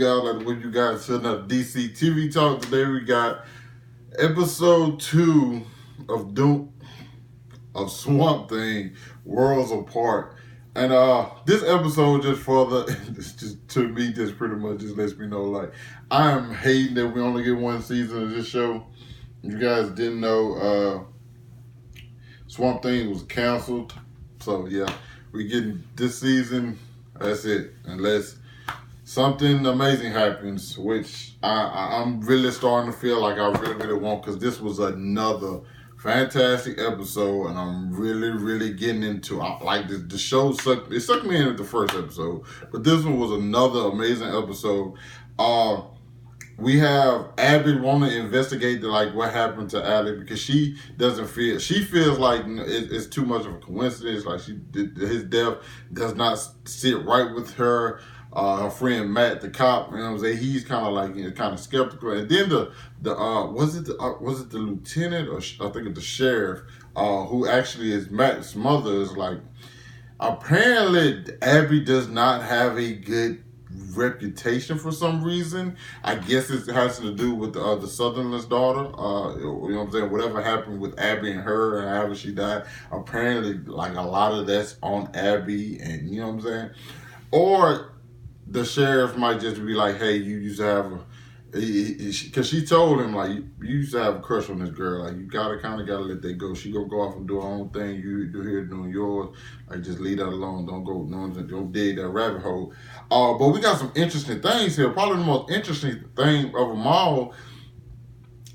guys? I'd like to welcome you guys to another DC TV Talk. Today we got episode 2 of Swamp Thing, Worlds Apart. And this episode just to me just pretty much just lets me know, like, I'm hating that we only get one season of this show. You guys didn't know Swamp Thing was canceled. So yeah, we getting this season. That's it. Unless something amazing happens, which I'm really starting to feel like I really want, because this was another fantastic episode, and I'm really getting into like the show sucked me in at the first episode, but this one was another amazing episode. We have Abby want to investigate what happened to Alec, because she feels like it's too much of a coincidence. Like his death does not sit right with her. Her friend Matt, the cop, you know what I'm saying, he's kind of like kind of skeptical. And then was it the lieutenant, or I think it's the sheriff, who actually is Matt's mother, is like, apparently Abby does not have a good reputation for some reason. I guess it has to do with the Sutherland's daughter. You know what I'm saying? Whatever happened with Abby and her, and however she died, apparently like a lot of that's on Abby, and you know what I'm saying? Or the sheriff might just be like, hey, you used to have because she told him, like, you used to have a crush on this girl. Like, you gotta let that go. She gonna go off and do her own thing. You do here doing yours. Like, just leave that alone. Don't dig that rabbit hole. But we got some interesting things here. Probably the most interesting thing of them all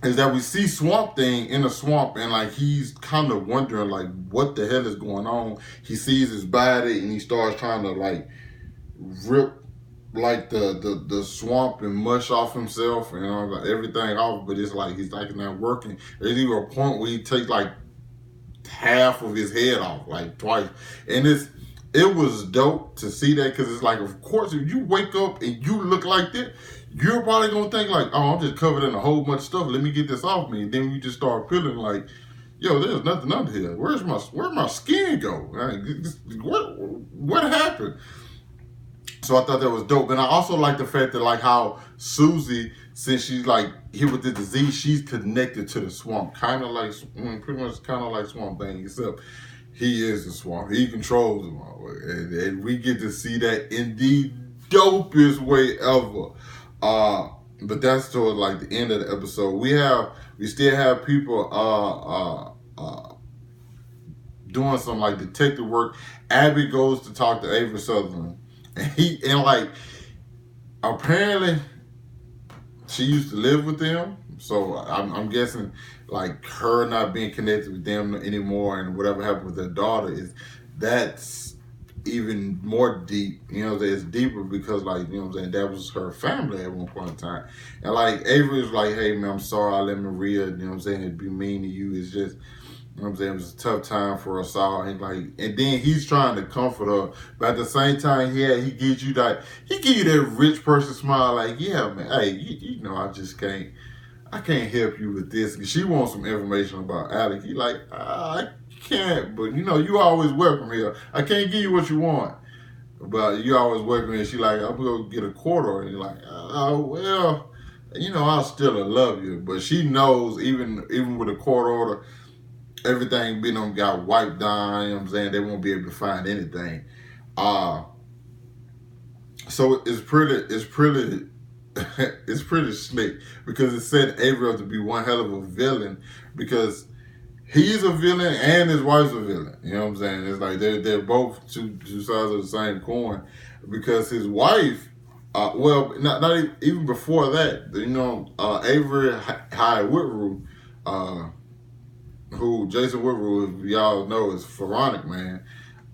is that we see Swamp Thing in a swamp, and like he's kind of wondering like what the hell is going on. He sees his body and he starts trying to like rip like the swamp and mush off himself, and like everything off, but it's like he's like not working. There's even a point where he takes like half of his head off, like twice, and it was dope to see that, because it's like, of course, if you wake up and you look like that, you're probably gonna think like, oh, I'm just covered in a whole bunch of stuff, let me get this off me. And then you just start feeling like, yo, there's nothing under here. Where'd my skin go? What happened? So I thought that was dope. And I also like the fact that like how Susie, since she's like hit with the disease, she's connected to the swamp. Pretty much kind of like Swamp Thing, except he is the swamp. He controls the swamp. And we get to see that in the dopest way ever. But that's toward like the end of the episode. We still have people doing some like detective work. Abby goes to talk to Avery Sutherland. And like, apparently she used to live with them, so I'm guessing like her not being connected with them anymore, and whatever happened with their daughter that's even more deep. You know, it's deeper because, like, you know what I'm saying, that was her family at one point in time. And like Avery was like, hey man, I'm sorry I let Maria, you know what I'm saying, it'd be mean to you. It's just, you know what I'm saying, it was a tough time for us all. And then he's trying to comfort her, but at the same time, he gives you that rich person smile, like, yeah, man, hey, you know, I can't help you with this. And she wants some information about Alec. He like, I can't, but you know, you always welcome here. I can't give you what you want, but you always welcome here. She like, I'm gonna get a quarter, and you're like, oh well, you know, I'll still love you. But she knows even with a court order, everything got wiped down, you know what I'm saying? They won't be able to find anything. So it's pretty it's pretty slick, because it set Avery up to be one hell of a villain, because he's a villain and his wife's a villain. You know what I'm saying? It's like they're both two sides of the same coin, because his wife, not even before that, you know, Avery hired Whitrow, who Jason Whitrow, if y'all know, is pharaonic, man.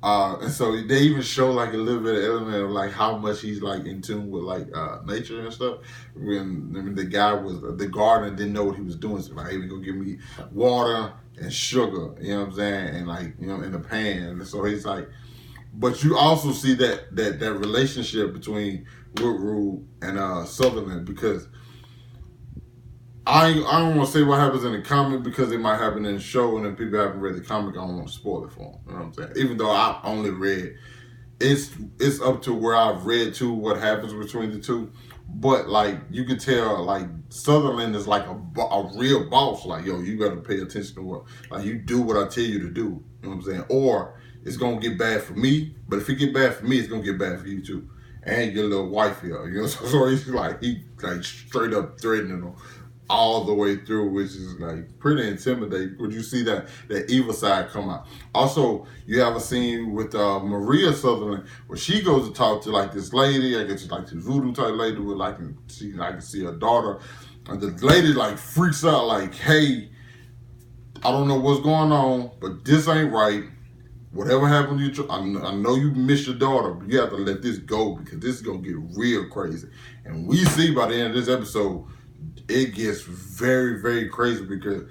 And so they even show like a little bit of element of like how much he's like in tune with like nature and stuff. When the guy the gardener didn't know what he was doing, so like, hey, we gonna give me water and sugar, you know what I'm saying, and like, you know, in the pan. And so he's like, but you also see that relationship between Whitrow and Sutherland, because I don't want to say what happens in the comic, because it might happen in the show, and if people haven't read the comic, I don't want to spoil it for them. You know what I'm saying? Even though I only read it's up to where I've read to what happens between the two. But like you can tell, like Sutherland is like a real boss. Like, yo, you got to pay attention to what, like, you do what I tell you to do. You know what I'm saying? Or it's gonna get bad for me. But if it get bad for me, it's gonna get bad for you too, and your little wife here. You know, so he's like straight up threatening them all the way through, which is like pretty intimidating. Would you see that evil side come out? Also, you have a scene with Maria Sutherland where she goes to talk to like this lady. I guess it's like this voodoo type lady with like I can see her daughter, and the lady like freaks out like, "Hey, I don't know what's going on, but this ain't right. Whatever happened to you, I know you miss your daughter, but you have to let this go because this is gonna get real crazy." And we see by the end of this episode, it gets very, very crazy because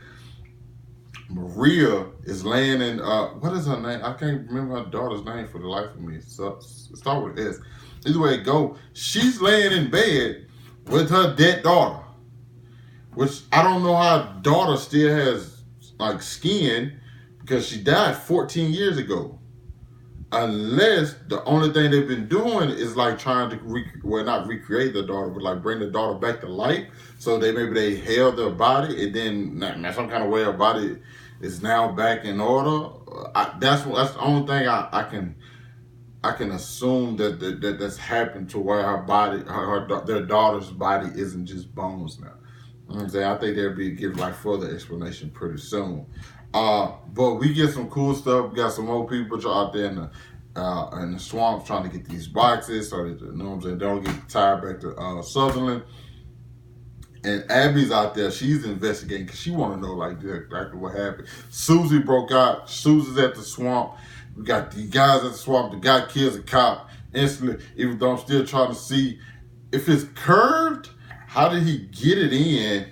Maria is laying in, what is her name? I can't remember her daughter's name for the life of me. So it starts with S. Either way it go, she's laying in bed with her dead daughter, which I don't know how her daughter still has like skin because she died 14 years ago. Unless the only thing they've been doing is like trying to not recreate the daughter, but like bring the daughter back to life. So maybe they held their body, and then some kind of way her body is now back in order. That's the only thing I can assume that's happened to where her body, their daughter's body isn't just bones now. You know what I'm saying? I think there'll be give like further explanation pretty soon. But we get some cool stuff. We got some more people out there in the swamp trying to get these boxes so that, you know what I'm saying, they don't get tired back to Sutherland. And Abby's out there. She's investigating because she want to know like exactly what happened. Susie broke out. Susie's at the swamp. We got the guys at the swamp. The guy kills a cop instantly. Even though I'm still trying to see if it's curved, how did he get it in,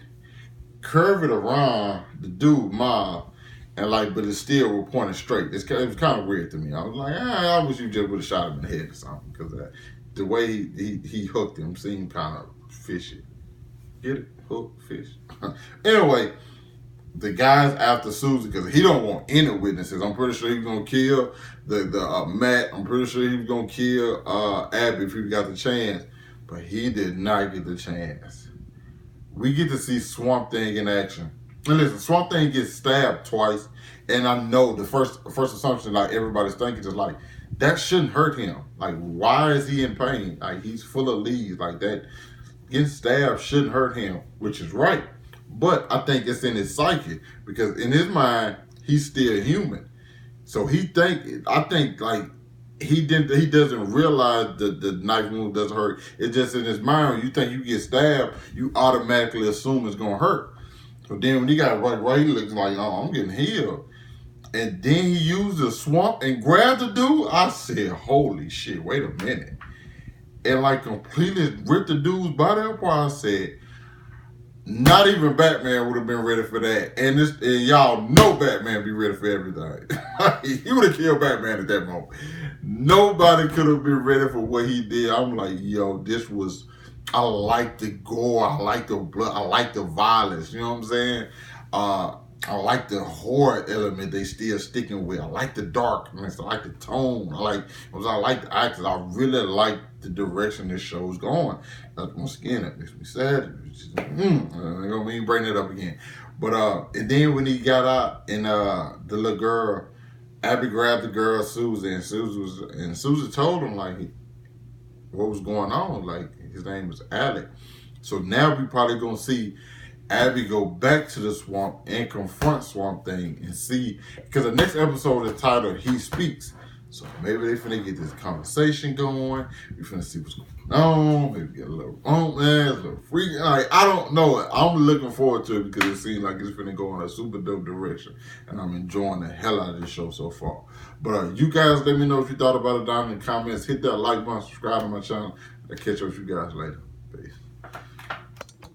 curve it around the dude mob, and like, but it still was pointing straight. It was kind of weird to me. I was like, I wish you just would have shot him in the head or something because the way he hooked him seemed kind of fishy. Get it? Hook, fish. Anyway, the guy's after Susie because he don't want any witnesses. I'm pretty sure he's gonna kill the Matt. I'm pretty sure he was gonna kill Abby if he got the chance, but he did not get the chance. We get to see Swamp Thing in action. And listen, Swamp Thing gets stabbed twice, and I know the first assumption like everybody's thinking is like that shouldn't hurt him. Like, why is he in pain? Like, he's full of leaves like that. Getting stabbed shouldn't hurt him, which is right. But I think it's in his psyche because in his mind, he's still human. So I think like he doesn't realize the knife wound doesn't hurt. It's just in his mind, when you think you get stabbed, you automatically assume it's gonna hurt. So then when he got right, he looks like, oh, I'm getting healed. And then he used the swamp and grabbed the dude. I said, holy shit, wait a minute. And like completely ripped the dude's body apart. I said, not even Batman would have been ready for that. And y'all know Batman be ready for everything. He would have killed Batman at that moment. Nobody could have been ready for what he did. I'm like, yo, I like the gore, I like the blood, I like the violence. You know what I'm saying? I like the horror element they still sticking with. I like the darkness. I like the tone. I like the actors. I really like the direction this show's going. Once again, that makes me sad. I'm gonna be bringing it up again. But and then when he got out and the little girl, Abby grabbed the girl Susie, and Susie told him like what was going on. Like his name was Alec. So now we probably gonna see Abby go back to the swamp and confront Swamp Thing and see, because the next episode is titled He Speaks. So maybe they finna get this conversation going. We finna see what's going on. Maybe get a little romance, a little freak. Like, I don't know it. I'm looking forward to it because it seems like it's finna go in a super dope direction. And I'm enjoying the hell out of this show so far. But you guys let me know if you thought about it down in the comments. Hit that like button, subscribe to my channel. I'll catch up with you guys later. Peace.